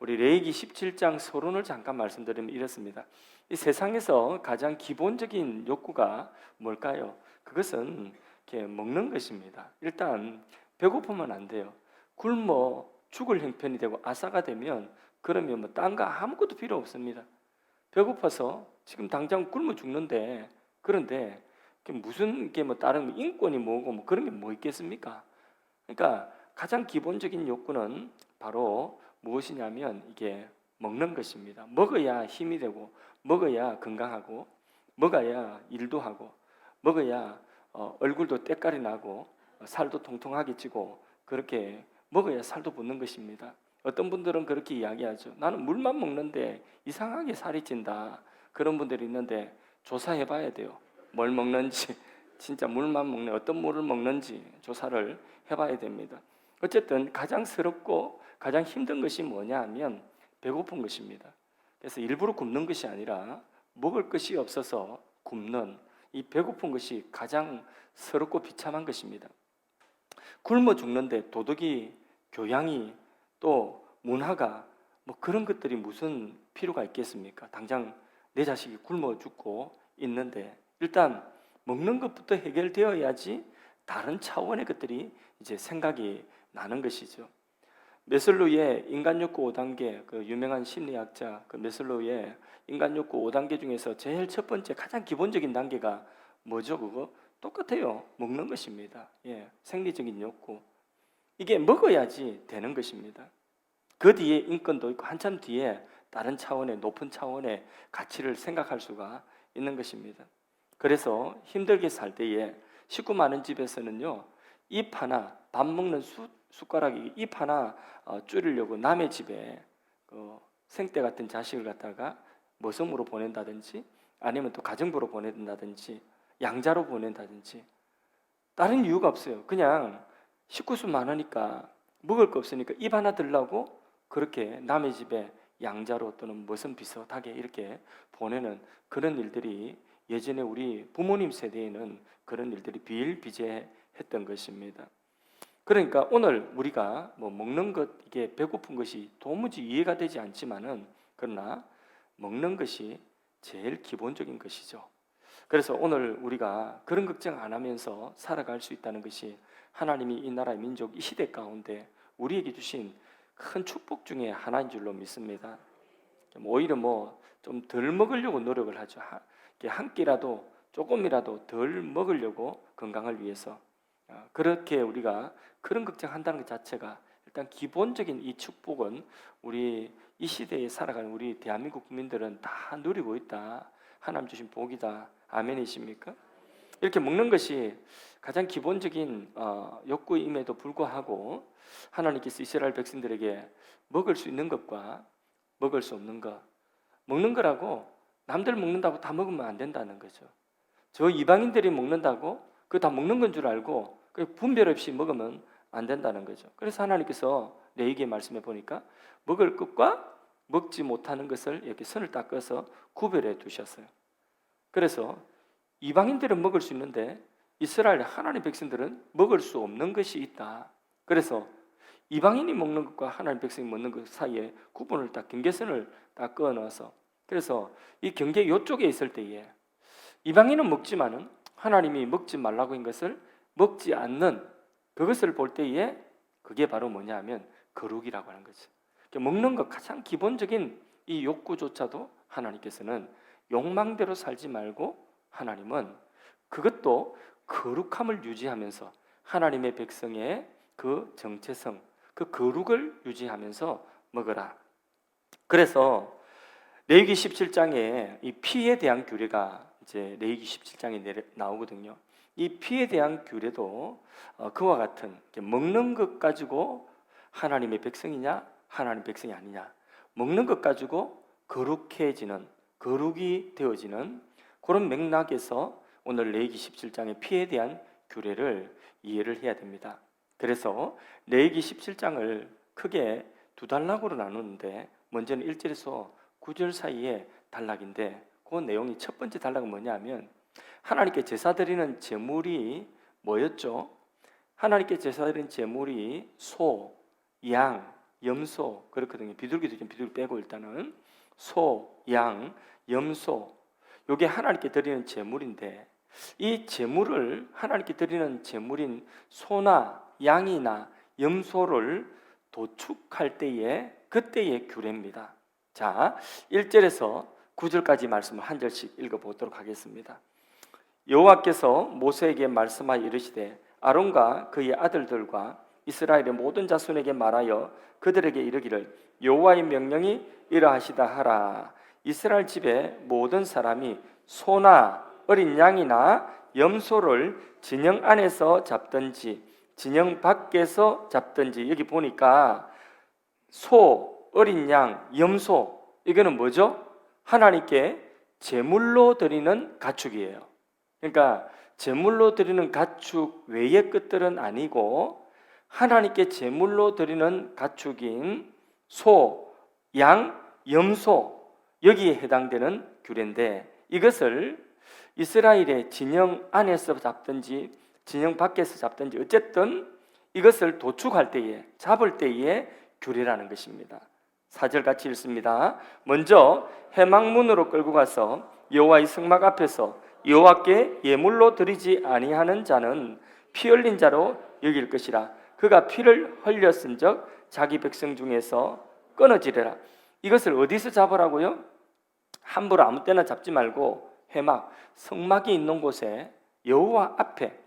우리 레위기 17장 서론을 잠깐 말씀드리면 이렇습니다. 이 세상에서 가장 기본적인 욕구가 뭘까요? 그것은 이렇게 먹는 것입니다. 일단 배고프면 안 돼요. 굶어 죽을 형편이 되고 아사가 되면 그러면 뭐 딴 거 아무것도 필요 없습니다. 배고파서 지금 당장 굶어 죽는데, 그런데 무슨 게 뭐 다른 인권이 뭐고 뭐 그런 게 뭐 있겠습니까? 그러니까 가장 기본적인 욕구는 바로 무엇이냐면 이게 먹는 것입니다. 먹어야 힘이 되고, 먹어야 건강하고, 먹어야 일도 하고, 먹어야 얼굴도 때깔이 나고, 살도 통통하게 찌고, 그렇게 먹어야 살도 붙는 것입니다. 어떤 분들은 그렇게 이야기하죠. 나는 물만 먹는데 이상하게 살이 찐다. 그런 분들이 있는데 조사해 봐야 돼요. 뭘 먹는지, 진짜 물만 먹네, 어떤 물을 먹는지 조사를 해봐야 됩니다. 어쨌든 가장 서럽고 가장 힘든 것이 뭐냐 하면 배고픈 것입니다. 그래서 일부러 굶는 것이 아니라 먹을 것이 없어서 굶는 이 배고픈 것이 가장 서럽고 비참한 것입니다. 굶어 죽는데 도덕이, 교양이, 또 문화가 뭐 그런 것들이 무슨 필요가 있겠습니까? 당장 내 자식이 굶어 죽고 있는데 일단 먹는 것부터 해결되어야지 다른 차원의 것들이 이제 생각이 나는 것이죠. 메슬로우의 인간욕구 5단계, 그 유명한 심리학자 그 메슬로우의 인간욕구 5단계 중에서 제일 첫 번째 가장 기본적인 단계가 뭐죠? 그거 똑같아요. 먹는 것입니다. 생리적인 욕구. 이게 먹어야지 되는 것입니다. 그 뒤에 인권도 있고 한참 뒤에 다른 차원의 높은 차원의 가치를 생각할 수가 있는 것입니다. 그래서 힘들게 살 때에 식구 많은 집에서는요, 입 하나, 밥 먹는 숟가락이 입 하나 줄이려고 남의 집에 생떼 같은 자식을 갖다가 머슴으로 보낸다든지, 아니면 또 가정부로 보낸다든지, 양자로 보낸다든지, 다른 이유가 없어요. 그냥 식구수 많으니까, 먹을 거 없으니까 입 하나 들라고 그렇게 남의 집에 양자로 또는 머슴 비슷하게 이렇게 보내는 그런 일들이 예전에 우리 부모님 세대에는 그런 일들이 비일비재했던 것입니다. 그러니까 오늘 우리가 뭐 먹는 것, 이게 배고픈 것이 도무지 이해가 되지 않지만은, 그러나 먹는 것이 제일 기본적인 것이죠. 그래서 오늘 우리가 그런 걱정 안 하면서 살아갈 수 있다는 것이 하나님이 이 나라의 민족, 이 시대 가운데 우리에게 주신 큰 축복 중에 하나인 줄로 믿습니다. 오히려 뭐 좀 덜 먹으려고 노력을 하죠. 한 끼라도 조금이라도 덜 먹으려고, 건강을 위해서. 그렇게 우리가 그런 걱정한다는 것 자체가 일단 기본적인 이 축복은 우리 이 시대에 살아가는 우리 대한민국 국민들은 다 누리고 있다. 하나님 주신 복이다. 아멘이십니까? 이렇게 먹는 것이 가장 기본적인 욕구임에도 불구하고 하나님께서 이스라엘 백성들에게 먹을 수 있는 것과 먹을 수 없는 것, 먹는 거라고 남들 먹는다고 다 먹으면 안 된다는 거죠. 저 이방인들이 먹는다고 그거 다 먹는 건 줄 알고 분별 없이 먹으면 안 된다는 거죠. 그래서 하나님께서 레위기에 말씀해 보니까 먹을 것과 먹지 못하는 것을 이렇게 선을 딱 그어서 구별해 두셨어요. 그래서 이방인들은 먹을 수 있는데 이스라엘 하나님 백성들은 먹을 수 없는 것이 있다. 그래서 이방인이 먹는 것과 하나님 백성이 먹는 것 사이에 구분을 딱, 경계선을 딱 그어 넣어서, 그래서 이 경계 이쪽에 있을 때에 이방인은 먹지만은 하나님이 먹지 말라고 한 것을 먹지 않는 그것을 볼 때에 그게 바로 뭐냐 하면 거룩이라고 하는 거죠. 먹는 것 가장 기본적인 이 욕구조차도 하나님께서는 욕망대로 살지 말고, 하나님은 그것도 거룩함을 유지하면서 하나님의 백성의 그 정체성, 그 거룩을 유지하면서 먹어라. 그래서 레위기 17장에 이 피에 대한 규례가 이제 레위기 17장에 나오거든요. 이 피에 대한 규례도 그와 같은, 먹는 것 가지고 하나님의 백성이냐 하나님 백성이 아니냐, 먹는 것 가지고 거룩해지는, 거룩이 되어지는 그런 맥락에서 오늘 레위기 17장의 피에 대한 규례를 이해를 해야 됩니다. 그래서 레위기 17장을 크게 두 단락으로 나누는데, 먼저는 1절에서 9절 사이에 단락인데, 그 내용이 첫 번째 단락은 뭐냐면 하나님께 제사 드리는 제물이 뭐였죠? 하나님께 제사 드리는 제물이 소, 양, 염소 그렇거든요. 비둘기도 좀 비둘기 빼고 일단은 소, 양, 염소 요게 하나님께 드리는 제물인데 이 제물을 하나님께 드리는 제물인 소나 양이나 염소를 도축할 때에 그때의 규례입니다. 자, 1절에서 9절까지 말씀을 한 절씩 읽어보도록 하겠습니다. 여호와께서 모세에게 말씀하여 이르시되 아론과 그의 아들들과 이스라엘의 모든 자손에게 말하여 그들에게 이르기를 여호와의 명령이 이러하시다 하라. 이스라엘 집의 모든 사람이 소나 어린 양이나 염소를 진영 안에서 잡든지 진영 밖에서 잡든지 여기 보니까 소, 어린 양, 염소 이거는 뭐죠? 하나님께 제물로 드리는 가축이에요. 그러니까 제물로 드리는 가축 외의 것들은 아니고 하나님께 제물로 드리는 가축인 소, 양, 염소 여기에 해당되는 규례인데 이것을 이스라엘의 진영 안에서 잡든지 진영 밖에서 잡든지 어쨌든 이것을 도축할 때에 잡을 때의 규례라는 것입니다. 4절 같이 읽습니다. 먼저 회막문으로 끌고 가서 여호와의 성막 앞에서 여호와께 예물로 드리지 아니하는 자는 피 흘린 자로 여길 것이라. 그가 피를 흘렸은즉 자기 백성 중에서 끊어지리라. 이것을 어디서 잡으라고요? 함부로 아무 때나 잡지 말고 회막, 성막이 있는 곳에 여호와 앞에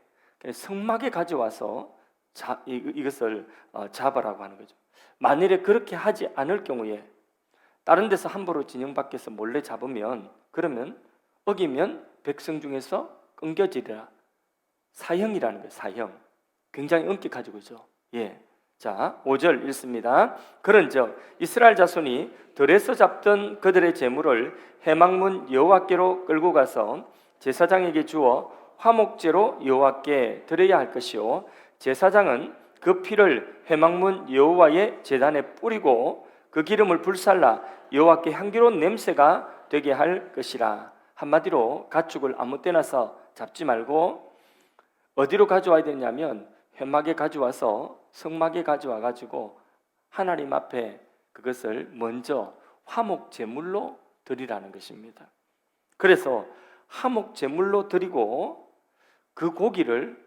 성막에 가져와서 이것을 잡으라고 하는 거죠. 만일에 그렇게 하지 않을 경우에 다른 데서 함부로 진영 밖에서 몰래 잡으면 그러면 어기면 백성 중에서 끊겨지리라. 사형이라는 거예요. 사형. 굉장히 엄격하죠, 그죠? 예. 자, 5절 읽습니다. 그런즉 이스라엘 자손이 들에서 잡던 그들의 제물을 회막문 여호와께로 끌고 가서 제사장에게 주어 화목제로 여호와께 드려야 할 것이요 제사장은 그 피를 회막문 여호와의 제단에 뿌리고 그 기름을 불살라 여호와께 향기로운 냄새가 되게 할 것이라. 한마디로 가축을 아무 때나서 잡지 말고 어디로 가져와야 되냐면 회막에 가져와서 성막에 가져와 가지고 하나님 앞에 그것을 먼저 화목 제물로 드리라는 것입니다. 그래서 화목 제물로 드리고 그 고기를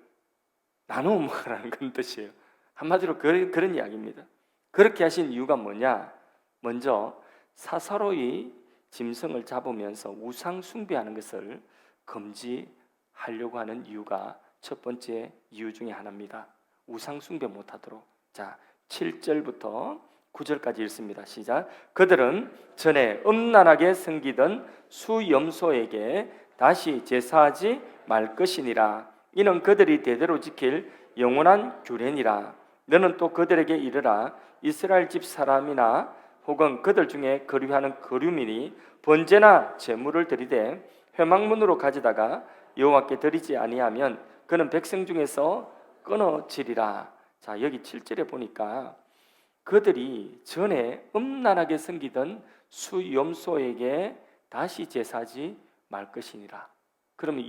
나누어 먹으라는 그런 뜻이에요. 한마디로 그런 이야기입니다. 그렇게 하신 이유가 뭐냐? 먼저 사사로이 짐승을 잡으면서 우상 숭배하는 것을 금지하려고 하는 이유가 첫 번째 이유 중에 하나입니다. 우상 숭배 못하도록. 자, 7절부터 9절까지 읽습니다. 시작. 그들은 전에 음란하게 섬기던 수염소에게 다시 제사하지 말 것이니라. 이는 그들이 대대로 지킬 영원한 규례니라. 너는 또 그들에게 이르라. 이스라엘 집 사람이나 혹은 그들 중에 거류하는 거류민이 번제나 제물을 드리되 회막문으로 가져다가 여호와께 드리지 아니하면 그는 백성 중에서 끊어지리라. 자, 여기 7절에 보니까 그들이 전에 음란하게 섬기던 수염소에게 다시 제사하지 말 것이니라. 그러면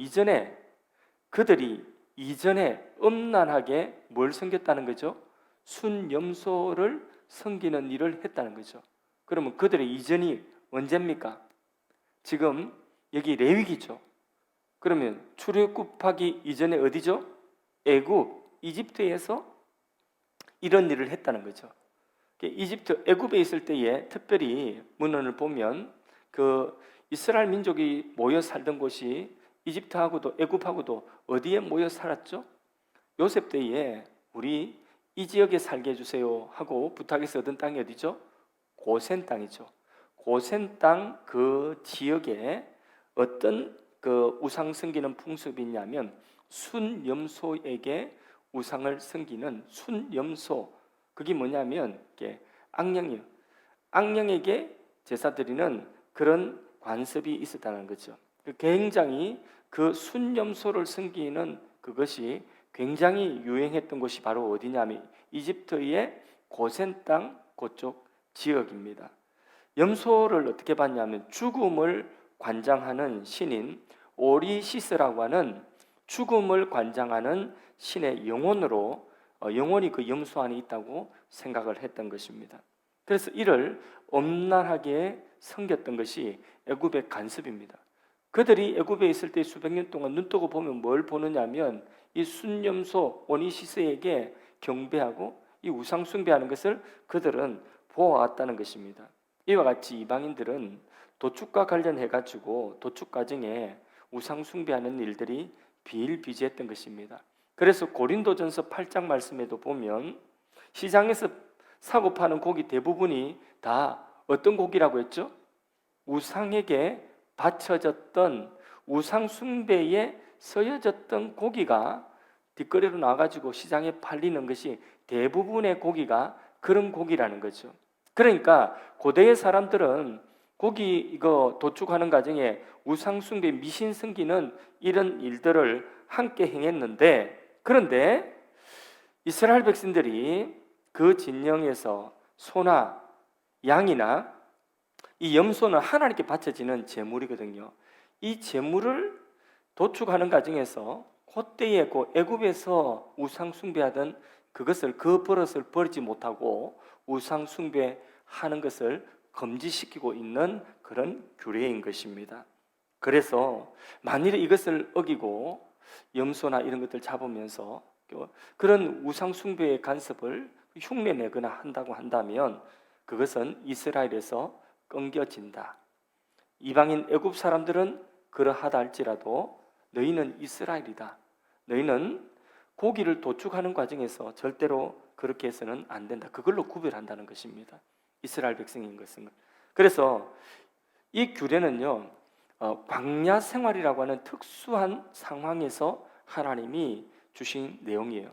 그들이 이전에 음란하게 뭘 섬겼다는 거죠? 순염소를 섬기는 일을 했다는 거죠. 그러면 그들의 이전이 언제입니까? 지금 여기 레위기죠. 그러면 출애굽하기 이전에 어디죠? 애굽, 이집트에서 이런 일을 했다는 거죠. 이집트, 애굽에 있을 때에 특별히 문헌을 보면 그 이스라엘 민족이 모여 살던 곳이 이집트하고도 애굽하고도 어디에 모여 살았죠? 요셉 때에 우리 이 지역에 살게 해주세요 하고 부탁해서 얻은 땅이 어디죠? 고센 땅이죠. 고센 땅 그 지역에 어떤 그 우상 섬기는 풍습이 있냐면 순염소에게 우상을 섬기는 순염소, 그게 뭐냐면 악령이요. 악령에게 제사 드리는 그런 관습이 있었다는 거죠. 굉장히 그 순염소를 섬기는 그것이 굉장히 유행했던 곳이 바로 어디냐면 이집트의 고센 땅 그쪽 지역입니다. 염소를 어떻게 봤냐면 죽음을 관장하는 신인 오리시스라고 하는 죽음을 관장하는 신의 영혼으로 영혼이 그 염소 안에 있다고 생각을 했던 것입니다. 그래서 이를 엄란하게 섬겼던 것이 애굽의 간섭입니다. 그들이 애굽에 있을 때 수백 년 동안 눈 뜨고 보면 뭘 보느냐면 이 순념소 오니시스에게 경배하고 이 우상 숭배하는 것을 그들은 보아왔다는 것입니다. 이와 같이 이방인들은 도축과 관련해 가지고 도축 과정에 우상 숭배하는 일들이 비일비재했던 것입니다. 그래서 고린도전서 8장 말씀에도 보면 시장에서 사고 파는 고기 대부분이 다 어떤 고기라고 했죠? 우상에게 바쳐졌던 우상 숭배에 서여졌던 고기가 뒷거래로 나와가지고 시장에 팔리는 것이 대부분의 고기가 그런 고기라는 거죠. 그러니까 고대의 사람들은 고기 이거 도축하는 과정에 우상 숭배, 미신 섬기는 이런 일들을 함께 행했는데, 그런데 이스라엘 백성들이 그 진영에서 소나 양이나 이 염소는 하나님께 바쳐지는 제물이거든요. 이 제물을 도축하는 과정에서 그때의 그 애굽에서 우상 숭배하던 그것을 그 버릇을 버리지 못하고 우상 숭배하는 것을 금지시키고 있는 그런 규례인 것입니다. 그래서 만일 이것을 어기고 염소나 이런 것들 잡으면서 그런 우상 숭배의 간섭을 흉내내거나 한다고 한다면 그것은 이스라엘에서 끊겨진다. 이방인 애굽 사람들은 그러하다 할지라도 너희는 이스라엘이다. 너희는 고기를 도축하는 과정에서 절대로 그렇게 해서는 안 된다. 그걸로 구별한다는 것입니다. 이스라엘 백성인 것은. 그래서 이 규례는요, 광야 생활이라고 하는 특수한 상황에서 하나님이 주신 내용이에요.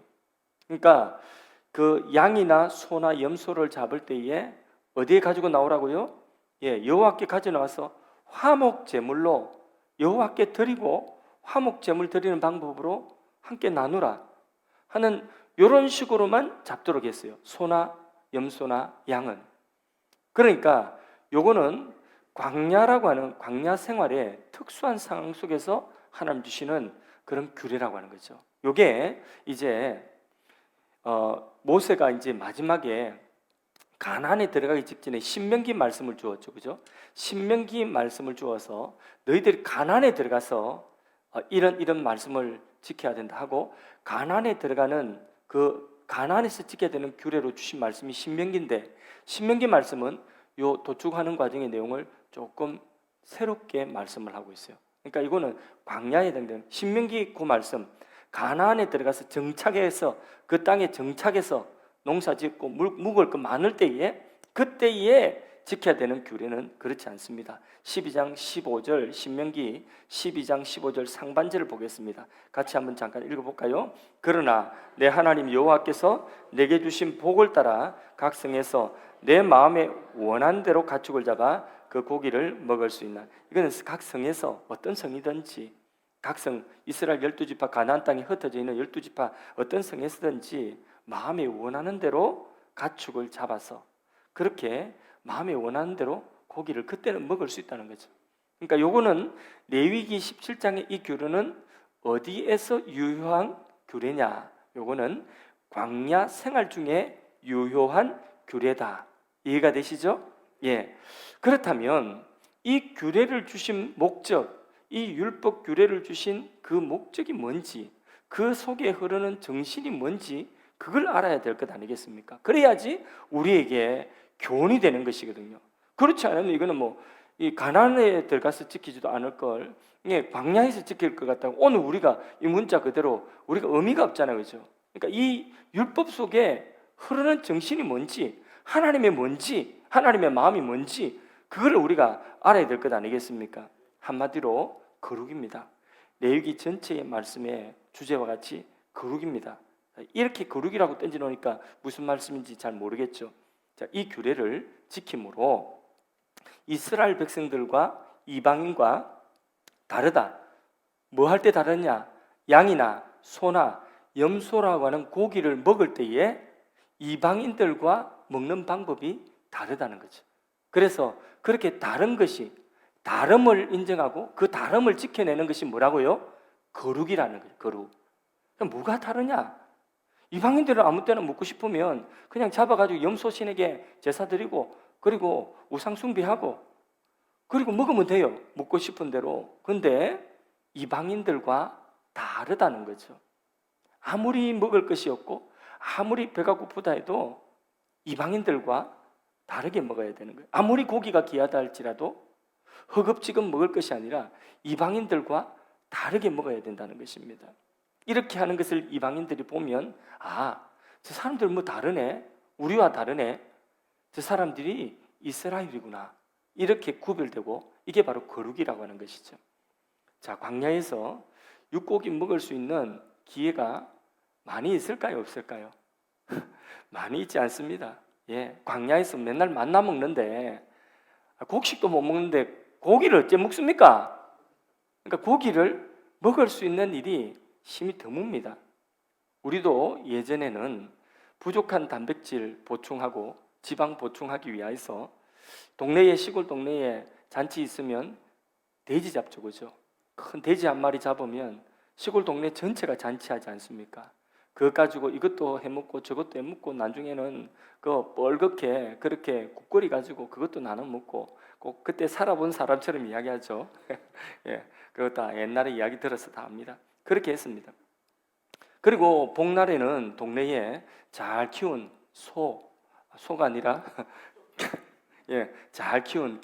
그러니까 그 양이나 소나 염소를 잡을 때에 어디에 가지고 나오라고요? 여호와께 가져 나와서 화목 제물로 여호와께 드리고 화목 제물 드리는 방법으로 함께 나누라 하는 이런 식으로만 잡도록 했어요. 소나 염소나 양은. 그러니까 요거는 광야라고 하는 광야 생활의 특수한 상황 속에서 하나님 주시는 그런 규례라고 하는 거죠. 요게 이제 모세가 이제 마지막에 가나안에 들어가기 직전에 신명기 말씀을 주었죠, 그죠? 신명기 말씀을 주어서 너희들이 가나안에 들어가서 이런 말씀을 지켜야 된다 하고 가나안에 들어가는 그 가나안에서 지켜야 되는 규례로 주신 말씀이 신명기인데 신명기 말씀은 요 도축하는 과정의 내용을 조금 새롭게 말씀을 하고 있어요. 그러니까 이거는 광야에 해당되는 신명기 그 말씀 가나안에 들어가서 정착해서 그 땅에 정착해서 농사 짓고 묵을 것 많을 때에 그때에 지켜야 되는 규례는 그렇지 않습니다. 12장 15절 신명기 12장 15절 상반절을 보겠습니다. 같이 한번 잠깐 읽어볼까요? 그러나 내 하나님 여호와께서 내게 주신 복을 따라 각 성에서 내 마음에 원한 대로 가축을 잡아 그 고기를 먹을 수 있나. 이거는 각 성에서 어떤 성이든지 각 성 이스라엘 12지파 가나안 땅에 흩어져 있는 12지파 어떤 성에서든지 마음에 원하는 대로 가축을 잡아서 그렇게 마음에 원하는 대로 고기를 그때는 먹을 수 있다는 거죠. 그러니까 요거는 레위기 17장의 이 규례는 어디에서 유효한 규례냐? 요거는 광야 생활 중에 유효한 규례다. 이해가 되시죠? 예. 그렇다면 이 규례를 주신 목적, 이 율법 규례를 주신 그 목적이 뭔지, 그 속에 흐르는 정신이 뭔지 그걸 알아야 될 것 아니겠습니까? 그래야지 우리에게 교훈이 되는 것이거든요. 그렇지 않으면 이거는 뭐 이 가나안에 들어가서 지키지도 않을 걸, 광야에서 지킬 것 같다고 오늘 우리가 이 문자 그대로 우리가 의미가 없잖아요, 그렇죠? 그러니까 이 율법 속에 흐르는 정신이 뭔지, 하나님의 뭔지, 하나님의 마음이 뭔지 그걸 우리가 알아야 될 것 아니겠습니까? 한마디로 거룩입니다. 레위기 전체의 말씀의 주제와 같이 거룩입니다. 이렇게 거룩이라고 던져 놓으니까 무슨 말씀인지 잘 모르겠죠. 자, 이 규례를 지킴으로 이스라엘 백성들과 이방인과 다르다. 뭐 할 때 다르냐? 양이나 소나 염소라고 하는 고기를 먹을 때에 이방인들과 먹는 방법이 다르다는 거죠. 그래서 그렇게 다른 것이 다름을 인정하고 그 다름을 지켜내는 것이 뭐라고요? 거룩이라는 거예요. 거룩. 그럼 뭐가 다르냐? 이방인들은 아무 때나 먹고 싶으면 그냥 잡아가지고 염소신에게 제사 드리고 그리고 우상 숭배하고 그리고 먹으면 돼요. 먹고 싶은 대로. 근데 이방인들과 다르다는 거죠. 아무리 먹을 것이 없고 아무리 배가 고프다 해도 이방인들과 다르게 먹어야 되는 거예요. 아무리 고기가 귀하다 할지라도 허겁지겁 먹을 것이 아니라 이방인들과 다르게 먹어야 된다는 것입니다. 이렇게 하는 것을 이방인들이 보면 저 사람들 뭐 다르네, 우리와 다르네, 저 사람들이 이스라엘이구나, 이렇게 구별되고 이게 바로 거룩이라고 하는 것이죠. 자, 광야에서 육고기 먹을 수 있는 기회가 많이 있을까요, 없을까요? 많이 있지 않습니다. 광야에서 맨날 만나 먹는데 곡식도 못 먹는데 고기를 어째 먹습니까? 그러니까 고기를 먹을 수 있는 일이 심히 드뭅니다. 우리도 예전에는 부족한 단백질 보충하고 지방 보충하기 위해서 시골 동네에 잔치 있으면 돼지 잡죠, 그죠? 큰 돼지 한 마리 잡으면 시골 동네 전체가 잔치하지 않습니까? 그거 가지고 이것도 해먹고 저것도 해먹고 나중에는 그 뻘겋게 그렇게 국거리 가지고 그것도 나눠 먹고 꼭 그때 살아본 사람처럼 이야기하죠. 그거 다 옛날에 이야기 들어서 다 압니다. 그렇게 했습니다. 그리고 복날에는 동네에 잘 키운 소가 아니라 잘 키운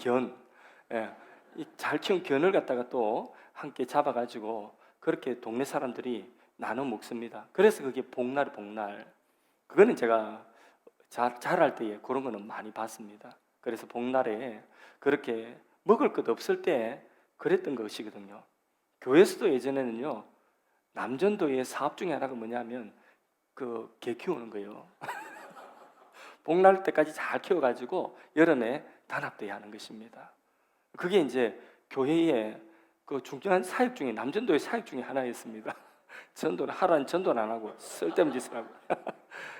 잘 키운 견을 갖다가 또 함께 잡아가지고 그렇게 동네 사람들이 나눠 먹습니다. 그래서 그게 복날. 그거는 제가 자랄 때에 그런 거는 많이 봤습니다. 그래서 복날에 그렇게 먹을 것 없을 때 그랬던 것이거든요. 교회에서도 예전에는요, 남전도의 사업 중에 하나가 뭐냐면 개 키우는 거예요. 복날 때까지 잘 키워가지고 여름에 단합대회 하는 것입니다. 그게 이제 교회의 그 중요한 사역 중에, 남전도의 사역 중에 하나였습니다. 전도는 하라는 전도는 안 하고 쓸데없는 짓을 하고.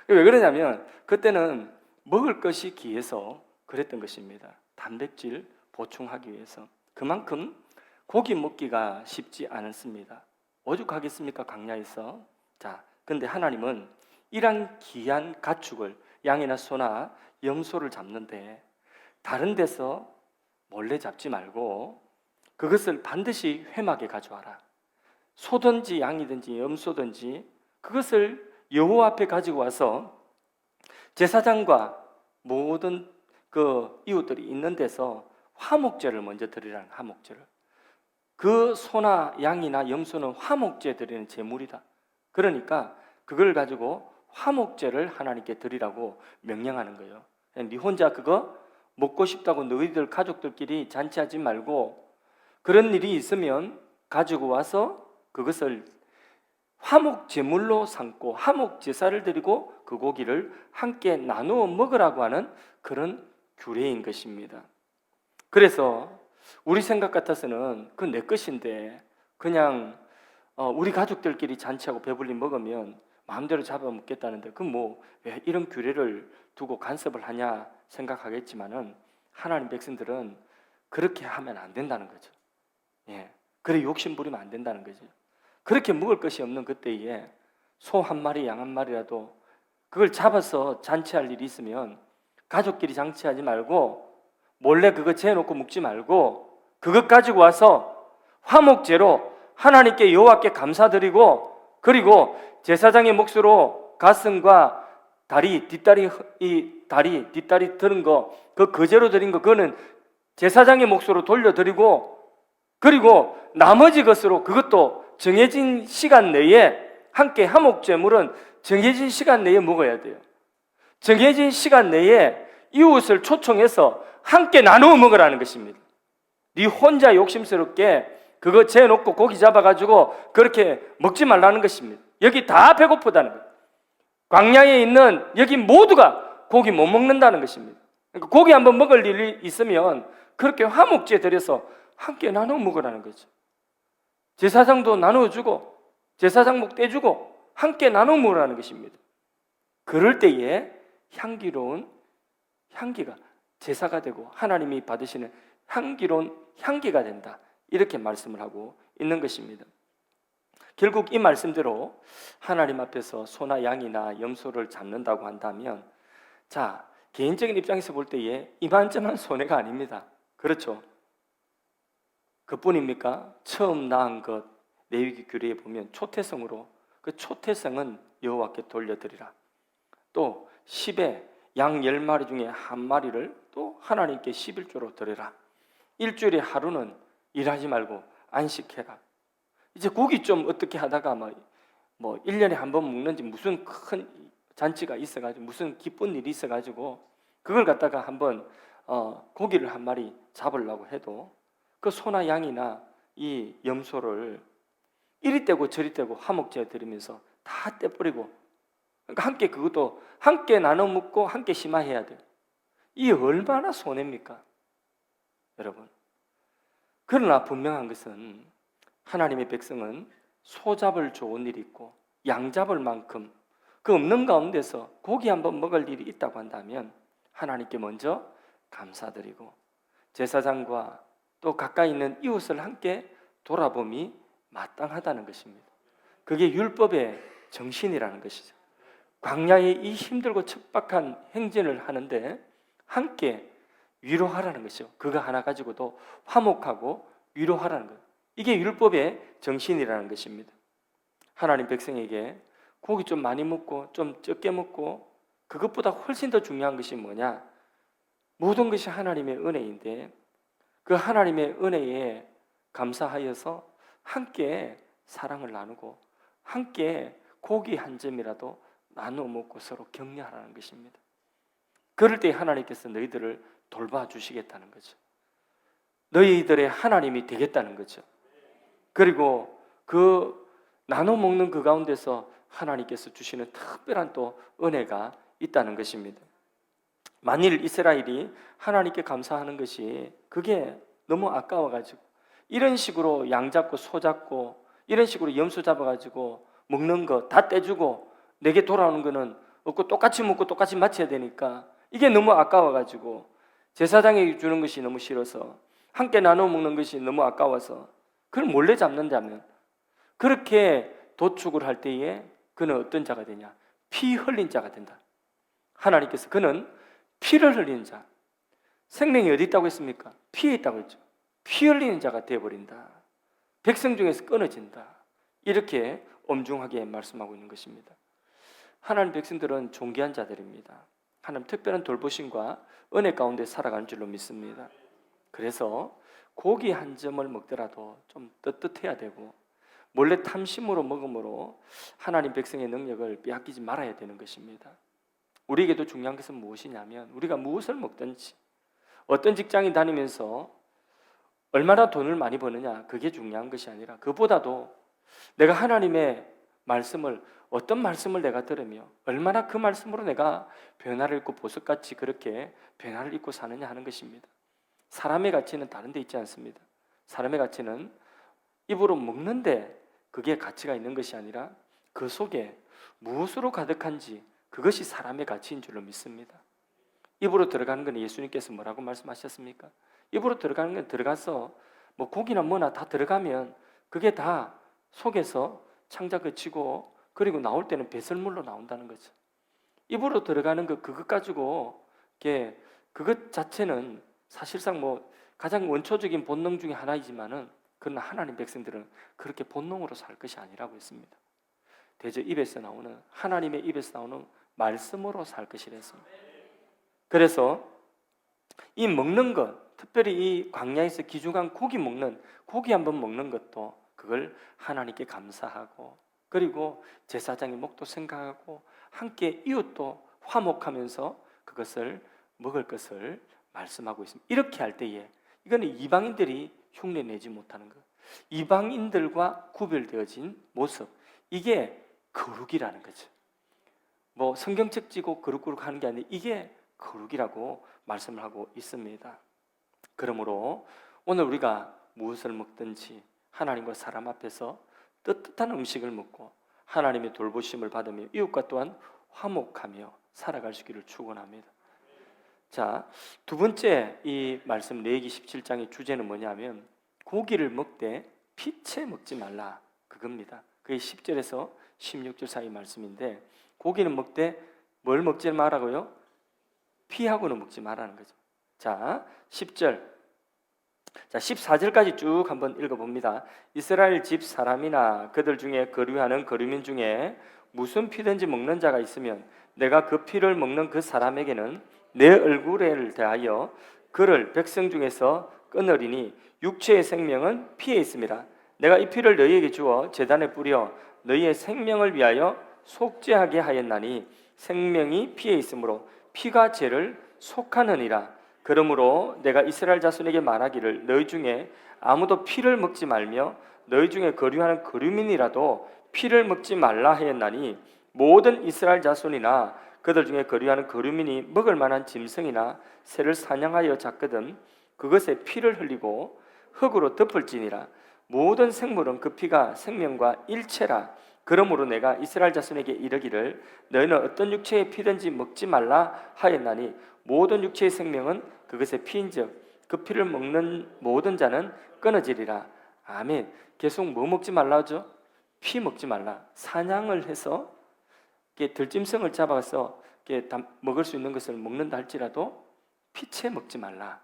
왜 그러냐면 그때는 먹을 것이 귀해서 그랬던 것입니다. 단백질 보충하기 위해서. 그만큼 고기 먹기가 쉽지 않았습니다. 오죽하겠습니까, 광야에서. 자, 근데 하나님은 이런 귀한 가축을, 양이나 소나 염소를 잡는데 다른 데서 몰래 잡지 말고 그것을 반드시 회막에 가져와라. 소든지 양이든지 염소든지 그것을 여호와 앞에 가지고 와서 제사장과 모든 그 이웃들이 있는 데서 화목제를 먼저 드리라는, 화목제를. 그 소나 양이나 염소는 화목제 드리는 제물이다. 그러니까 그걸 가지고 화목제를 하나님께 드리라고 명령하는 거예요. 네 혼자 그거 먹고 싶다고 너희들 가족들끼리 잔치하지 말고 그런 일이 있으면 가지고 와서 그것을 화목 제물로 삼고 화목 제사를 드리고 그 고기를 함께 나누어 먹으라고 하는 그런 규례인 것입니다. 그래서 우리 생각 같아서는 그 내 것인데 그냥 우리 가족들끼리 잔치하고 배불리 먹으면 마음대로 잡아먹겠다는데 그 뭐 왜 이런 규례를 두고 간섭을 하냐 생각하겠지만은 하나님 백성들은 그렇게 하면 안 된다는 거죠. 그래 욕심 부리면 안 된다는 거죠. 그렇게 먹을 것이 없는 그때에 소 한 마리, 양 한 마리라도 그걸 잡아서 잔치할 일이 있으면 가족끼리 잔치하지 말고 몰래 그거 재놓고 먹지 말고 그것 가지고 와서 화목제로 하나님께 여호와께 감사드리고 그리고 제사장의 몫으로 가슴과 다리, 뒷다리 드는 거, 그 거제로 드린 거, 그거는 제사장의 몫으로 돌려드리고 그리고 나머지 것으로 그것도 정해진 시간 내에 함께 화목제물은 정해진 시간 내에 먹어야 돼요. 정해진 시간 내에 이웃을 초청해서 함께 나누어 먹으라는 것입니다. 네 혼자 욕심스럽게 그거 재놓고 고기 잡아가지고 그렇게 먹지 말라는 것입니다. 여기 다 배고프다는 거예요. 광야에 있는 여기 모두가 고기 못 먹는다는 것입니다. 그러니까 고기 한번 먹을 일이 있으면 그렇게 화목제 드려서 함께 나누어 먹으라는 거죠. 제사장도 나누어주고 제사장목 떼주고 함께 나누어 먹으라는 것입니다. 그럴 때에 향기로운 향기가 제사가 되고 하나님이 받으시는 향기로운 향기가 된다. 이렇게 말씀을 하고 있는 것입니다. 결국 이 말씀대로 하나님 앞에서 소나 양이나 염소를 잡는다고 한다면, 자, 개인적인 입장에서 볼 때에 이만저만 손해가 아닙니다. 그렇죠? 그뿐입니까? 처음 낳은 것, 레위기 규례에 보면 초태성으로, 그 초태성은 여호와께 돌려드리라. 또 10에 양 10마리 중에 한 마리를 또 하나님께 11조로 드려라. 일주일에 하루는 일하지 말고 안식해라. 이제 고기 좀 어떻게 하다가 뭐 1년에 한 번 먹는지 무슨 큰 잔치가 있어가지고 무슨 기쁜 일이 있어가지고 그걸 갖다가 한번 고기를 한 마리 잡으려고 해도 그 소나 양이나 이 염소를 이리 떼고 저리 떼고 화목제에 드리면서 다 떼버리고, 그러니까 함께 그것도 함께 나눠 먹고 함께 심화해야 돼요. 이 얼마나 손해입니까, 여러분? 그러나 분명한 것은 하나님의 백성은 소 잡을 좋은 일이 있고 양 잡을 만큼 그 없는 가운데서 고기 한번 먹을 일이 있다고 한다면 하나님께 먼저 감사드리고 제사장과 또 가까이 있는 이웃을 함께 돌아봄이 마땅하다는 것입니다. 그게 율법의 정신이라는 것이죠. 광야의 이 힘들고 척박한 행진을 하는데 함께 위로하라는 것이죠. 그거 하나 가지고도 화목하고 위로하라는 것. 이게 율법의 정신이라는 것입니다. 하나님 백성에게 고기 좀 많이 먹고 좀 적게 먹고 그것보다 훨씬 더 중요한 것이 뭐냐? 모든 것이 하나님의 은혜인데 그 하나님의 은혜에 감사하여서 함께 사랑을 나누고 함께 고기 한 점이라도 나누어 먹고 서로 격려하라는 것입니다. 그럴 때 하나님께서 너희들을 돌봐주시겠다는 거죠. 너희들의 하나님이 되겠다는 거죠. 그리고 그 나눠 먹는 그 가운데서 하나님께서 주시는 특별한 또 은혜가 있다는 것입니다. 만일 이스라엘이 하나님께 감사하는 것이 그게 너무 아까워가지고 이런 식으로 양 잡고 소 잡고 이런 식으로 염소 잡아가지고 먹는 거 다 떼주고 내게 돌아오는 거는 없고 똑같이 먹고 똑같이 마쳐야 되니까 이게 너무 아까워가지고 제사장에게 주는 것이 너무 싫어서 함께 나눠 먹는 것이 너무 아까워서 그걸 몰래 잡는다면 그렇게 도축을 할 때에 그는 어떤 자가 되냐? 피 흘린 자가 된다. 하나님께서 그는 피를 흘리는 자, 생명이 어디 있다고 했습니까? 피에 있다고 했죠. 피 흘리는 자가 되어버린다. 백성 중에서 끊어진다. 이렇게 엄중하게 말씀하고 있는 것입니다. 하나님 백성들은 존귀한 자들입니다. 하나님 특별한 돌보심과 은혜 가운데 살아가는 줄로 믿습니다. 그래서 고기 한 점을 먹더라도 좀 떳떳해야 되고 몰래 탐심으로 먹음으로 하나님 백성의 능력을 빼앗기지 말아야 되는 것입니다. 우리에게도 중요한 것은 무엇이냐면 우리가 무엇을 먹든지 어떤 직장에 다니면서 얼마나 돈을 많이 버느냐 그게 중요한 것이 아니라 그보다도 내가 하나님의 말씀을 어떤 말씀을 내가 들으며 얼마나 그 말씀으로 내가 변화를 입고 보석같이 그렇게 변화를 입고 사느냐 하는 것입니다. 사람의 가치는 다른 데 있지 않습니다. 사람의 가치는 입으로 먹는데 그게 가치가 있는 것이 아니라 그 속에 무엇으로 가득한지 그것이 사람의 가치인 줄로 믿습니다. 입으로 들어가는 건 예수님께서 뭐라고 말씀하셨습니까? 입으로 들어가는 건 들어가서 뭐 고기나 뭐나 다 들어가면 그게 다 속에서 창자 그치고 그리고 나올 때는 배설물로 나온다는 거죠. 입으로 들어가는 그것 가지고 그것 자체는 사실상 뭐 가장 원초적인 본능 중에 하나이지만은 그러나 하나님 백성들은 그렇게 본능으로 살 것이 아니라고 했습니다. 대저 입에서 나오는 하나님의 입에서 나오는 말씀으로 살 것이라 했습니다. 그래서 이 먹는 것, 특별히 이 광야에서 귀중한 고기 한번 먹는 것도 그걸 하나님께 감사하고 그리고 제사장의 목도 생각하고 함께 이웃도 화목하면서 그것을 먹을 것을 말씀하고 있습니다. 이렇게 할 때에 이거는 이방인들이 흉내내지 못하는 것, 이방인들과 구별되어진 모습, 이게 거룩이라는 거죠. 뭐 성경책 찌고 거룩거룩 하는 게 아니라 이게 거룩이라고 말씀을 하고 있습니다. 그러므로 오늘 우리가 무엇을 먹든지 하나님과 사람 앞에서 떳떳한 음식을 먹고 하나님의 돌보심을 받으며 이웃과 또한 화목하며 살아갈 수 있기를 축원합니다. 자, 두 번째 이 말씀 레위기 17장의 주제는 뭐냐면 고기를 먹되 피채 먹지 말라 그겁니다. 그게 10절에서 16절 사이 말씀인데 고기는 먹되 뭘 먹지 말라고요? 피하고는 먹지 말라는 거죠. 자, 10절. 자, 14절까지 쭉 한번 읽어봅니다. 이스라엘 집 사람이나 그들 중에 거류하는 거류민 중에 무슨 피든지 먹는 자가 있으면 내가 그 피를 먹는 그 사람에게는 내 얼굴에 대하여 그를 백성 중에서 끊으리니 육체의 생명은 피에 있습니다. 내가 이 피를 너희에게 주어 제단에 뿌려 너희의 생명을 위하여 속죄하게 하였나니 생명이 피에 있으므로 피가 죄를 속하느니라. 그러므로 내가 이스라엘 자손에게 말하기를 너희 중에 아무도 피를 먹지 말며 너희 중에 거류하는 거류민이라도 피를 먹지 말라 하였나니 모든 이스라엘 자손이나 그들 중에 거류하는 거류민이 먹을 만한 짐승이나 새를 사냥하여 잡거든 그것에 피를 흘리고 흙으로 덮을지니라. 모든 생물은 그 피가 생명과 일체라. 그러므로 내가 이스라엘 자손에게 이르기를 너희는 어떤 육체의 피든지 먹지 말라 하였나니 모든 육체의 생명은 그것의 피인즉 그 피를 먹는 모든 자는 끊어지리라. 아멘. 계속 뭐 먹지 말라 하죠? 피 먹지 말라. 사냥을 해서 들짐승을 잡아서 먹을 수 있는 것을 먹는다 할지라도 피채 먹지 말라.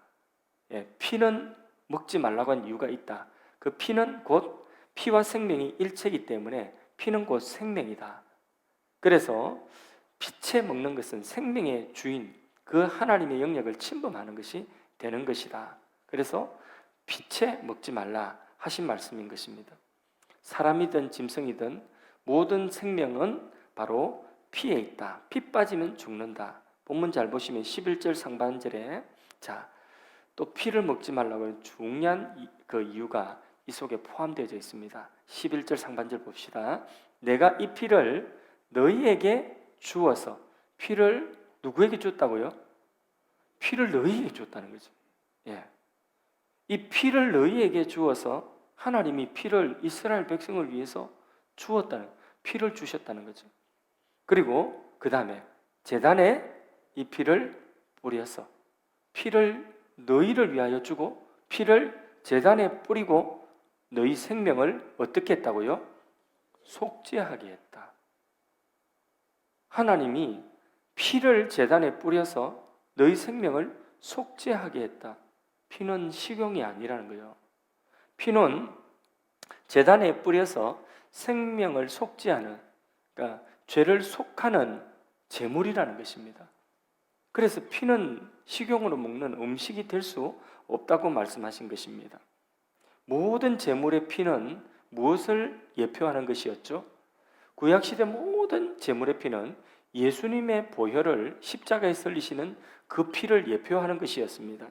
피는 먹지 말라고 한 이유가 있다. 그 피는 곧 피와 생명이 일체이기 때문에 피는 곧 생명이다. 그래서 피채 먹는 것은 생명의 주인 그 하나님의 영역을 침범하는 것이 되는 것이다. 그래서 피채 먹지 말라 하신 말씀인 것입니다. 사람이든 짐승이든 모든 생명은 바로 피에 있다. 피 빠지면 죽는다. 본문 잘 보시면 11절 상반절에 또 피를 먹지 말라고 하는 중요한 그 이유가 이 속에 포함되어 있습니다. 11절 상반절 봅시다. 내가 이 피를 너희에게 주어서 피를 누구에게 줬다고요? 피를 너희에게 줬다는 거죠. 이 피를 너희에게 주어서 하나님이 피를 이스라엘 백성을 위해서 주었다는 피를 주셨다는 거죠. 그리고 그 다음에 제단에 이 피를 뿌려서 피를 너희를 위하여 주고 피를 제단에 뿌리고 너희 생명을 어떻게 했다고요? 속죄하게 했다. 하나님이 피를 제단에 뿌려서 너희 생명을 속죄하게 했다. 피는 식용이 아니라는 거예요. 피는 제단에 뿌려서 생명을 속죄하는, 그러니까 죄를 속하는 제물이라는 것입니다. 그래서 피는 식용으로 먹는 음식이 될 수 없다고 말씀하신 것입니다. 모든 제물의 피는 무엇을 예표하는 것이었죠? 구약시대 모든 제물의 피는 예수님의 보혈을 십자가에 설리시는 그 피를 예표하는 것이었습니다.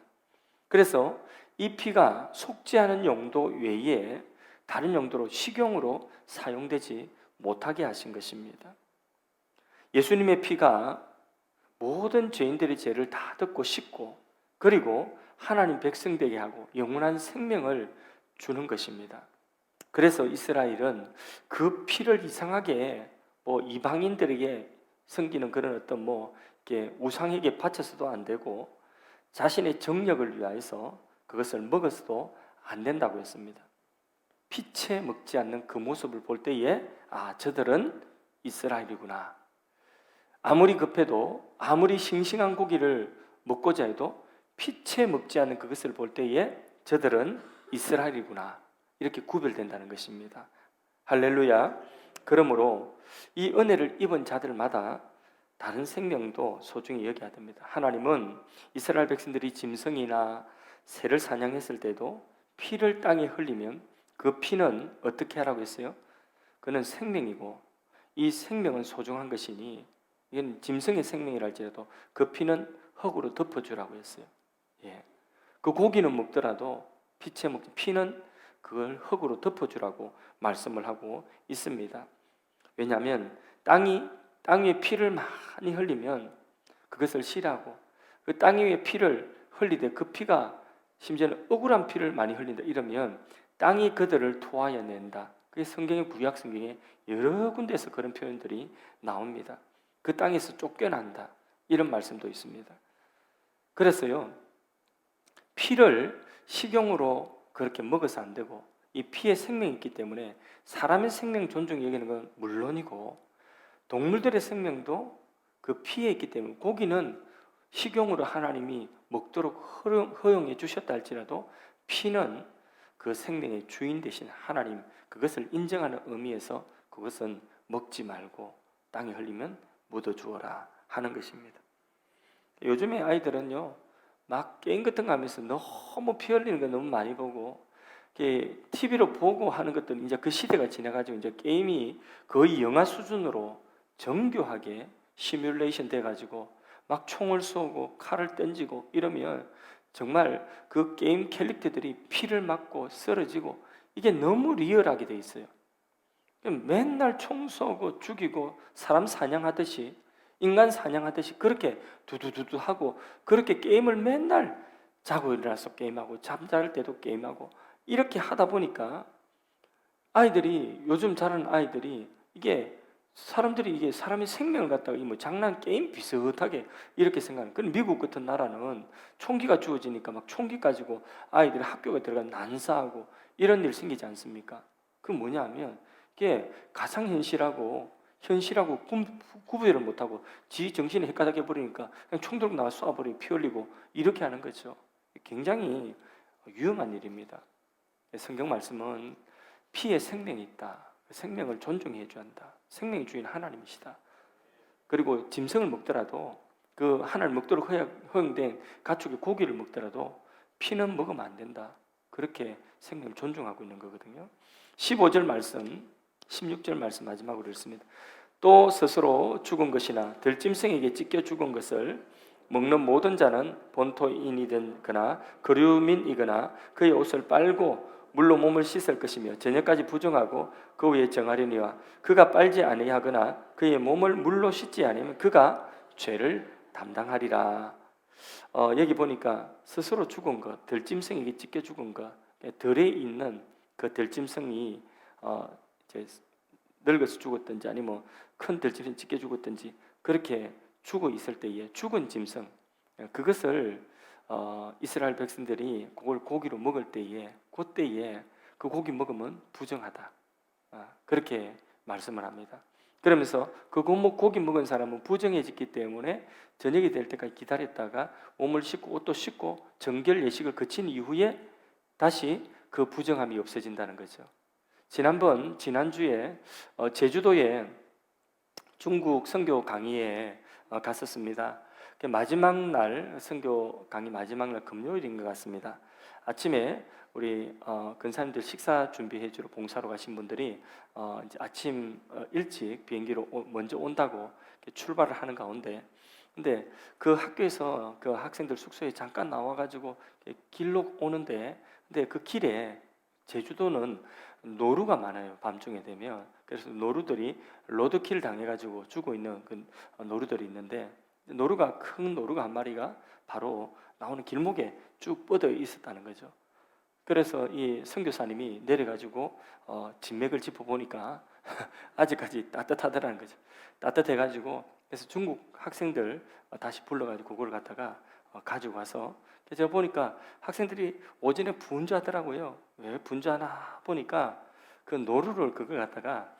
그래서 이 피가 속죄하는 용도 외에 다른 용도로 식용으로 사용되지 못하게 하신 것입니다. 예수님의 피가 모든 죄인들의 죄를 다 덮고 씻고 그리고 하나님 백성 되게 하고 영원한 생명을 주는 것입니다. 그래서 이스라엘은 그 피를 이상하게 이방인들에게 섬기는 그런 어떤 이렇게 우상에게 바쳐서도 안 되고 자신의 정력을 위하여서 그것을 먹어서도 안 된다고 했습니다. 피채 먹지 않는 그 모습을 볼 때에 저들은 이스라엘이구나. 아무리 급해도 아무리 싱싱한 고기를 먹고자 해도 피채 먹지 않는 그것을 볼 때에 저들은 이스라엘이구나. 이렇게 구별된다는 것입니다. 할렐루야. 그러므로 이 은혜를 입은 자들마다 다른 생명도 소중히 여겨야 됩니다. 하나님은 이스라엘 백성들이 짐승이나 새를 사냥했을 때도 피를 땅에 흘리면 그 피는 어떻게 하라고 했어요? 그는 생명이고 이 생명은 소중한 것이니 이건 짐승의 생명이랄지라도 그 피는 흙으로 덮어주라고 했어요. 그 고기는 먹더라도 피는 그걸 흙으로 덮어주라고 말씀을 하고 있습니다. 왜냐하면 땅 위에 피를 많이 흘리면 그것을 싫어하고 그 땅 위에 피를 흘리되 그 피가 심지어는 억울한 피를 많이 흘린다 이러면 땅이 그들을 토하여 낸다. 그게 성경의 구약 성경에 여러 군데에서 그런 표현들이 나옵니다. 그 땅에서 쫓겨난다 이런 말씀도 있습니다. 그래서요 피를 식용으로 그렇게 먹어서 안 되고 이 피에 생명이 있기 때문에 사람의 생명 존중 여기는 건 물론이고 동물들의 생명도 그 피에 있기 때문에 고기는 식용으로 하나님이 먹도록 허용해 주셨다 할지라도 피는 그 생명의 주인 되신 하나님 그것을 인정하는 의미에서 그것은 먹지 말고 땅에 흘리면 묻어 주어라 하는 것입니다. 요즘에 아이들은요 막 게임 같은 거 하면서 너무 피 흘리는 거 너무 많이 보고 TV로 보고 하는 것들은 이제 그 시대가 지나가지고 이제 게임이 거의 영화 수준으로 정교하게 시뮬레이션 돼가지고 막 총을 쏘고 칼을 던지고 이러면 정말 그 게임 캐릭터들이 피를 맞고 쓰러지고 이게 너무 리얼하게 돼 있어요. 맨날 총 쏘고 죽이고 사람 사냥하듯이 인간 사냥하듯이 그렇게 두두두두 하고 그렇게 게임을 맨날 자고 일어나서 게임하고 잠잘 때도 게임하고 이렇게 하다 보니까 아이들이 요즘 자라는 아이들이 이게 사람들이 이게 사람의 생명을 갖다가 뭐 장난 게임 비슷하게 이렇게 생각하는. 그럼 미국 같은 나라는 총기가 주어지니까 막 총기 가지고 아이들이 학교에 들어가 난사하고 이런 일 생기지 않습니까? 그 뭐냐면 이게 가상현실하고 현실하고 구분을 못하고 지 정신이 헷가닥해 버리니까 그냥 총 들고 나와 쏴버리고 피 흘리고 이렇게 하는 거죠. 굉장히 위험한 일입니다. 성경 말씀은 피에 생명이 있다. 생명을 존중해 줘야 한다. 생명의 주인 하나님이시다. 그리고 짐승을 먹더라도 그 하나님 먹도록 허용된 가축의 고기를 먹더라도 피는 먹으면 안 된다. 그렇게 생명을 존중하고 있는 거거든요. 15절 말씀, 16절 말씀 마지막으로 읽습니다. 또 스스로 죽은 것이나 들짐승에게 찢겨 죽은 것을 먹는 모든 자는 본토인이든거나 거류민이거나 그의 옷을 빨고 물로 몸을 씻을 것이며 저녁까지 부정하고 그 위에 정하려니와 그가 빨지 아니하거나 그의 몸을 물로 씻지 않으면 그가 죄를 담당하리라. 여기 보니까 스스로 죽은 것, 들짐승에게 찢겨 죽은 것, 들에 있는 그 들짐승이 이제 늙어서 죽었든지 아니면 큰 들짐승이 찢겨 죽었든지 그렇게 죽어 있을 때에 죽은 짐승 그것을 이스라엘 백성들이 그걸 고기로 먹을 때에 그때에 그 고기 먹으면 부정하다 그렇게 말씀을 합니다. 그러면서 그 고기 먹은 사람은 부정해졌기 때문에 저녁이 될 때까지 기다렸다가 몸을 씻고 옷도 씻고 정결 예식을 거친 이후에 다시 그 부정함이 없어진다는 거죠. 지난주에 제주도에 중국 선교 강의에 갔었습니다. 마지막 날 선교 강의 마지막 날 금요일인 것 같습니다. 아침에 우리 근사님들 식사 준비해 주러 봉사로 가신 분들이 이제 아침 일찍 비행기로 먼저 온다고 출발을 하는 가운데 근데 그 학교에서 그 학생들 숙소에 잠깐 나와가지고 길로 오는데 근데 그 길에 제주도는 노루가 많아요. 밤중에 되면 그래서 노루들이 로드킬 당해가지고 죽어 있는 그 노루들이 있는데 노루가 큰 노루가 한 마리가 바로 나오는 길목에 쭉 뻗어 있었다는 거죠. 그래서 이 선교사님이 내려가지고 진맥을 짚어보니까 아직까지 따뜻하더라는 거죠. 따뜻해가지고 그래서 중국 학생들 다시 불러가지고 그걸 갖다가 가지고 와서 제가 보니까 학생들이 오전에 분주하더라고요. 왜 분주하나 보니까 그 노루를 그걸 갖다가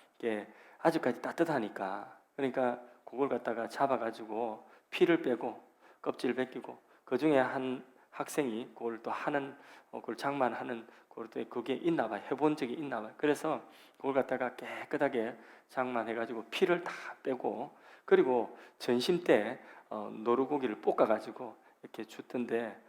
아직까지 따뜻하니까 그러니까 그걸 갖다가 잡아가지고 피를 빼고 껍질을 벗기고 그 중에 한 학생이 그걸 또 하는 그걸 장만하는 그게 있나 봐요. 해본 적이 있나 봐요. 그래서 그걸 갖다가 깨끗하게 장만해가지고 피를 다 빼고 그리고 점심 때 노루고기를 볶아가지고 이렇게 주던데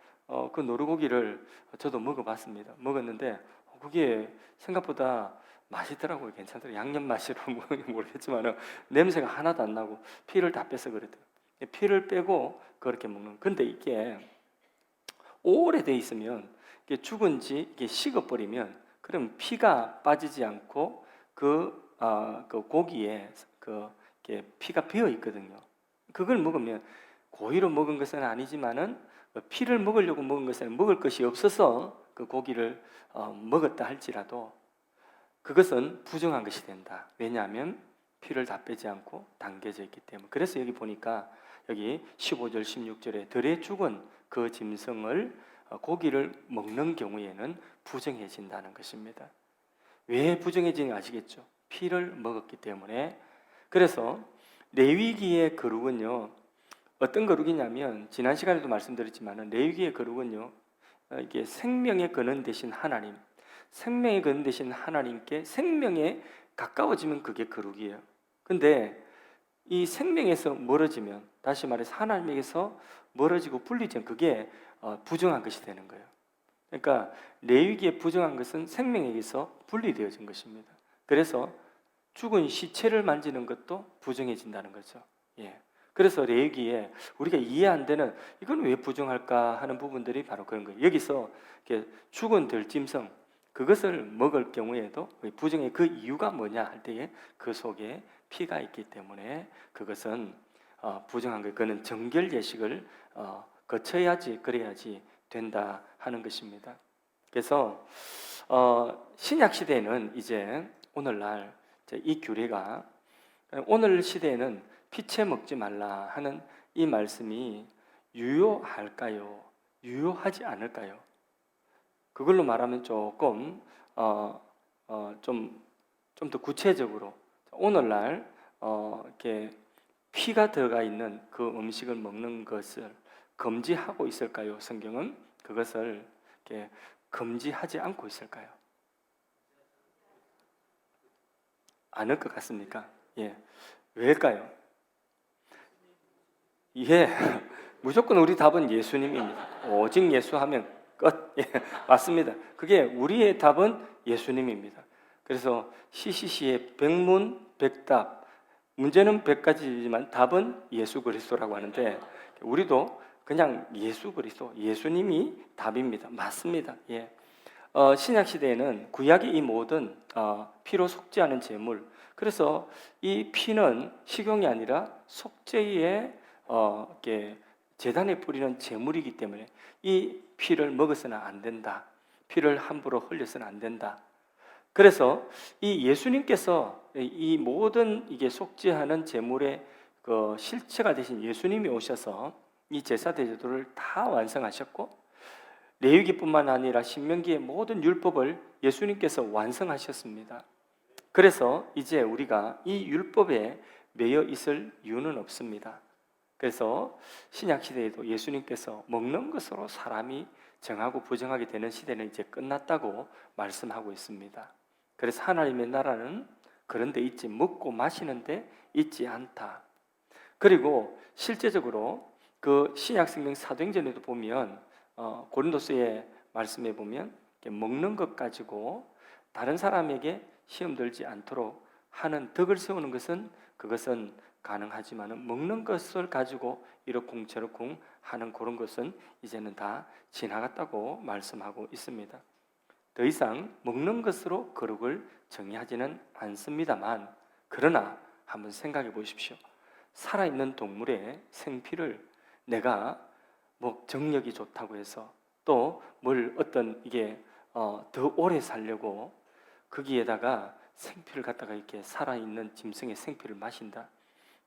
그 노루고기를 저도 먹어봤습니다. 먹었는데 그게 생각보다 맛있더라고요. 괜찮더라고요. 양념 맛이로 모르겠지만 냄새가 하나도 안 나고 피를 다 빼서 그랬대요. 피를 빼고 그렇게 먹는. 근데 이게 오래돼 있으면 이게 죽은지 이게 식어버리면 그럼 피가 빠지지 않고 그 고기에 피가 배어 있거든요. 그걸 먹으면 고의로 먹은 것은 아니지만은 피를 먹으려고 먹은 것은 먹을 것이 없어서 그 고기를 먹었다 할지라도 그것은 부정한 것이 된다. 왜냐하면 피를 다 빼지 않고 당겨져 있기 때문에. 그래서 여기 보니까 여기 15절 16절에 들에 죽은 그 짐승을 고기를 먹는 경우에는 부정해진다는 것입니다. 왜 부정해지는지 아시겠죠? 피를 먹었기 때문에. 그래서 레위기의 거룩은요, 어떤 거룩이냐면 지난 시간에도 말씀드렸지만 레위기의 거룩은요, 이게 생명의 근원 되신 하나님, 생명의 근원 되신 하나님께 생명에 가까워지면 그게 거룩이에요. 근데 이 생명에서 멀어지면, 다시 말해서 하나님에게서 멀어지고 분리되면 그게 부정한 것이 되는 거예요. 그러니까 레위기에 부정한 것은 생명에게서 분리되어진 것입니다. 그래서 죽은 시체를 만지는 것도 부정해진다는 거죠. 예. 그래서 레위기에 우리가 이해 안 되는, 이건 왜 부정할까 하는 부분들이 바로 그런 거예요. 여기서 이렇게 죽은 들짐승, 그것을 먹을 경우에도 부정의 그 이유가 뭐냐 할 때에 그 속에 피가 있기 때문에 그것은 부정한 거예요. 그는 정결 예식을 거쳐야지, 그래야지 된다 하는 것입니다. 그래서 신약 시대에는 이제 오늘날 이 규례가, 오늘 시대에는 피채 먹지 말라 하는 이 말씀이 유효할까요? 유효하지 않을까요? 그걸로 말하면 조금 좀 더 구체적으로 오늘날 이렇게 피가 들어가 있는 그 음식을 먹는 것을 금지하고 있을까요? 성경은 그것을 이렇게 금지하지 않고 있을까요? 않을 것 같습니까? 예. 왜일까요? 예. 무조건 우리 답은 예수님입니다. 오직 예수하면 끝. 예, 맞습니다. 그게 우리의 답은 예수님입니다. 그래서 CCC의 백문백답, 문제는 100가지지만 답은 예수 그리스도라고 하는데, 우리도 그냥 예수 그리스도, 예수님이 답입니다. 맞습니다. 예. 신약 시대에는 구약의 이 모든 피로 속죄하는 제물, 그래서 이 피는 식용이 아니라 속죄의 이렇게 제단에 뿌리는 제물이기 때문에 이 피를 먹어서는 안 된다. 피를 함부로 흘려서는 안 된다. 그래서 이 예수님께서 이 모든 이게 속죄하는 제물의 그 실체가 되신 예수님이 오셔서 이 제사 대제도를 다 완성하셨고, 레위기뿐만 아니라 신명기의 모든 율법을 예수님께서 완성하셨습니다. 그래서 이제 우리가 이 율법에 매여 있을 이유는 없습니다. 그래서 신약 시대에도 예수님께서 먹는 것으로 사람이 정하고 부정하게 되는 시대는 이제 끝났다고 말씀하고 있습니다. 그래서 하나님의 나라는 그런 데 있지, 먹고 마시는 데 있지 않다. 그리고 실제적으로 그 신약 성경 사도행전에도 보면 고린도서의 말씀에 보면 먹는 것 가지고 다른 사람에게 시험 들지 않도록 하는 덕을 세우는 것은 그것은 가능하지만 먹는 것을 가지고 이러쿵저러쿵 하는 그런 것은 이제는 다 지나갔다고 말씀하고 있습니다. 더 이상 먹는 것으로 거룩을 정의하지는 않습니다만, 그러나 한번 생각해 보십시오. 살아있는 동물의 생피를 내가 뭐 정력이 좋다고 해서 또 뭘 어떤 이게 더 오래 살려고 거기에다가 생피를 갖다가 이렇게 살아있는 짐승의 생피를 마신다.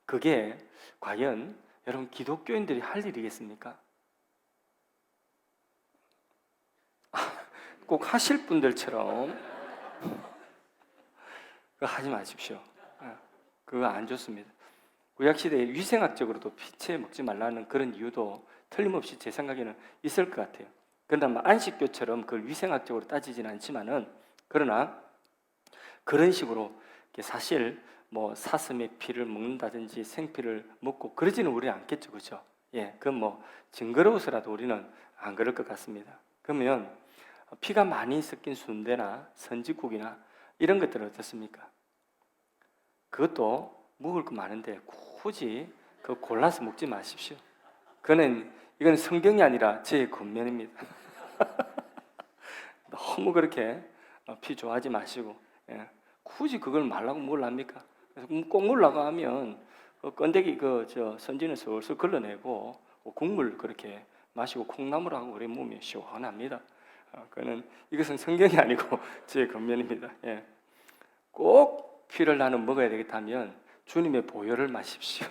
그게 과연 여러분 기독교인들이 할 일이겠습니까? 꼭 하실 분들처럼 그거 하지 마십시오. 그거 안 좋습니다. 구약시대에 위생학적으로도 피채 먹지 말라는 그런 이유도 틀림없이 제 생각에는 있을 것 같아요. 그러나 안식교처럼 그걸 위생학적으로 따지지는 않지만은, 그러나 그런 식으로 사실 뭐 사슴의 피를 먹는다든지 생피를 먹고 그러지는 우리는 않겠죠, 그렇죠? 예, 그건 뭐 징그러워서라도 우리는 안 그럴 것 같습니다. 그러면 피가 많이 섞인 순대나 선지국이나 이런 것들은 어떻습니까? 그것도 먹을 거 많은데 굳이 그 골라서 먹지 마십시오. 이건 성경이 아니라 제 권면입니다. 너무 그렇게 피 좋아하지 마시고, 예. 굳이 그걸 말라고 뭘 합니까? 그래서 꼭 먹으려고 하면 건더기 선지는 슬슬 걸러내고 국물 그렇게 마시고 콩나물하고 그래 먹으면 시원합니다. 이것은 성경이 아니고 제 권면입니다. 예. 꼭 피를 나는 먹어야 되겠다면 주님의 보혈을 마십시오.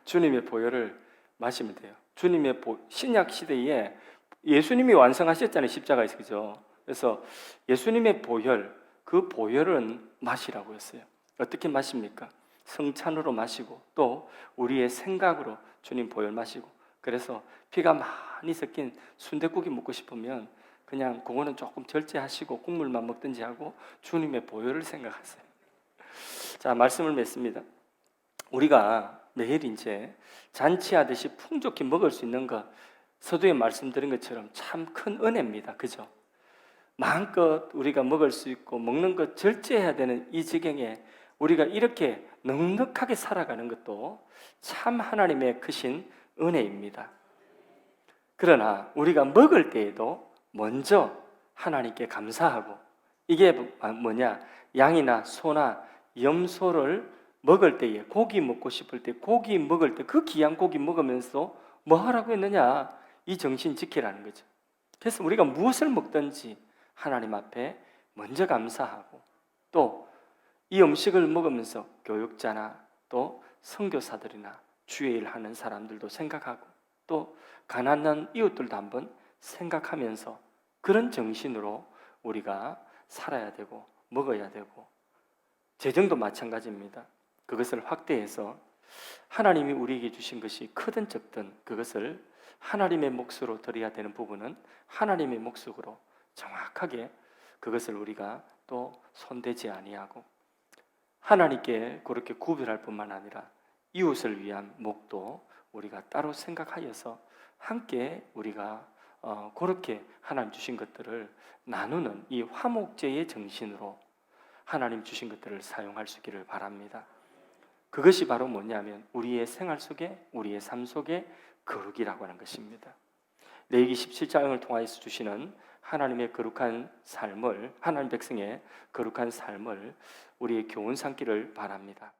주님의 보혈을 마시면 돼요. 주님의 신약 시대에 예수님이 완성하셨잖아요, 십자가에서, 그죠? 그래서 예수님의 보혈, 그 보혈은 마시라고 했어요. 어떻게 마십니까? 성찬으로 마시고 또 우리의 생각으로 주님 보혈 마시고, 그래서 피가 많이 섞인 순댓국이 먹고 싶으면 그냥 그거는 조금 절제하시고 국물만 먹든지 하고 주님의 보혈을 생각하세요. 자, 말씀을 맺습니다. 우리가 매일 이제 잔치하듯이 풍족히 먹을 수 있는 것, 서두에 말씀드린 것처럼 참 큰 은혜입니다. 그죠? 마음껏 우리가 먹을 수 있고 먹는 것 절제해야 되는 이 지경에 우리가 이렇게 넉넉하게 살아가는 것도 참 하나님의 크신 은혜입니다. 그러나 우리가 먹을 때에도 먼저 하나님께 감사하고, 이게 뭐냐? 양이나 소나 염소를 먹을 때에, 고기 먹고 싶을 때 고기 먹을 때 그 귀한 고기 먹으면서 뭐 하라고 했느냐? 이 정신 지키라는 거죠. 그래서 우리가 무엇을 먹든지 하나님 앞에 먼저 감사하고, 또 이 음식을 먹으면서 교육자나 또 선교사들이나 주의 일 하는 사람들도 생각하고, 또 가난한 이웃들도 한번 생각하면서 그런 정신으로 우리가 살아야 되고 먹어야 되고, 재정도 마찬가지입니다. 그것을 확대해서 하나님이 우리에게 주신 것이 크든 적든 그것을 하나님의 몫으로 드려야 되는 부분은 하나님의 몫으로 정확하게 그것을 우리가 또 손대지 아니하고, 하나님께 그렇게 구별할 뿐만 아니라 이웃을 위한 몫도 우리가 따로 생각하여서 함께 우리가 그렇게 하나님 주신 것들을 나누는 이 화목제의 정신으로 하나님 주신 것들을 사용할 수 있기를 바랍니다. 그것이 바로 뭐냐면 우리의 생활 속에, 우리의 삶 속에 거룩이라고 하는 것입니다. 레위기 17장을 통하여서 주시는 하나님의 거룩한 삶을, 하나님 백성의 거룩한 삶을 우리의 교훈 삼기를 바랍니다.